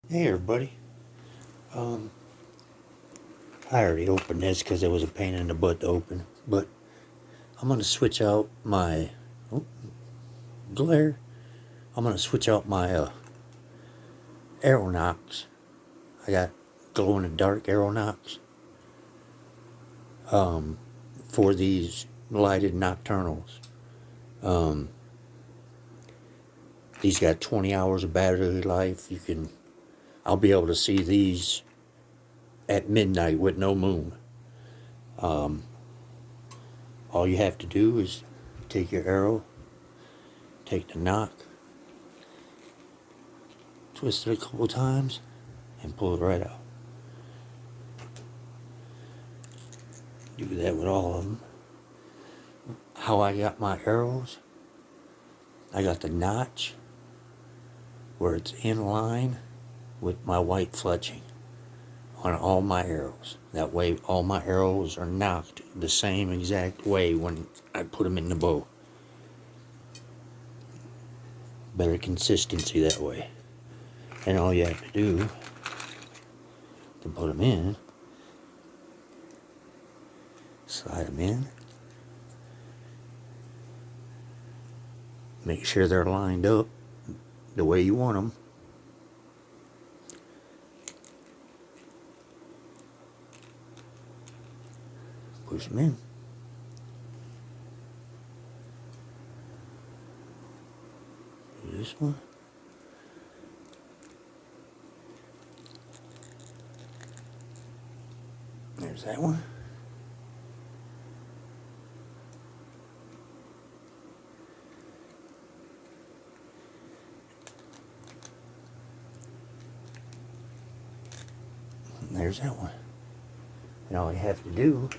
Hey everybody. I already opened this because it was a pain in the butt to open, but I'm gonna switch out my glare. I'm gonna switch out my arrow Nocks. I got glow in the dark arrow Nocks for these lighted nocturnals. These got 20 hours of battery life. I'll be able to see these at midnight with no moon. All you have to do is take your arrow, take the knock, twist it a couple times, and pull it right out. Do that with all of them. How I got my arrows, I got the notch where it's in line with my white fletching on all my arrows. That way all my arrows are knocked the same exact way when I put them in the bow. Better consistency that way. And all you have to do to put them in, slide them in, make sure they're lined up the way you want them. Push them in. This one. There's that one. And there's that one. And all you have to do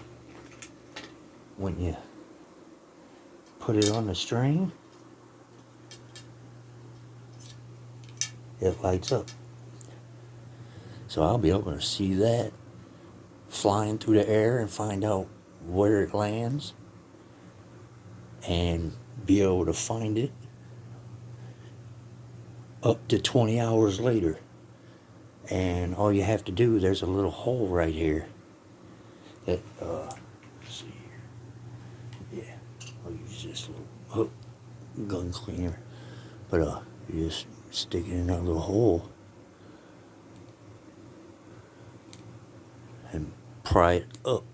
when you put it on the string, it lights up. So I'll be able to see that flying through the air and find out where it lands and be able to find it up to 20 hours later. And all you have to do, there's a little hole right here that let's see here. Yeah, I'll use this little hook gun cleaner, but you just stick it in that little hole and pry it up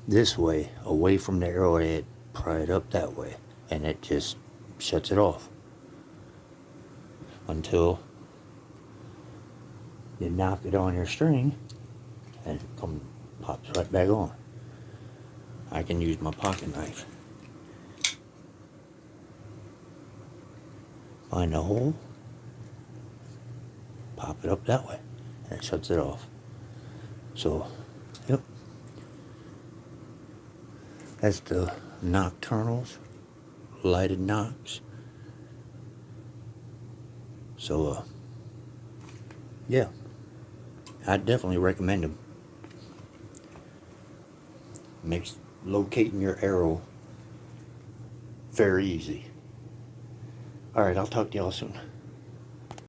this way, away from the arrowhead. Pry it up that way, and it just shuts it off until you knock it on your string and it pops right back on. I can use my pocket knife. Find the hole, pop it up that way, and it shuts it off. So, yep. That's the Nockturnals, lighted Nocks. So, yeah, I definitely recommend them. Makes locating your arrow very easy. Alright, I'll talk to y'all soon.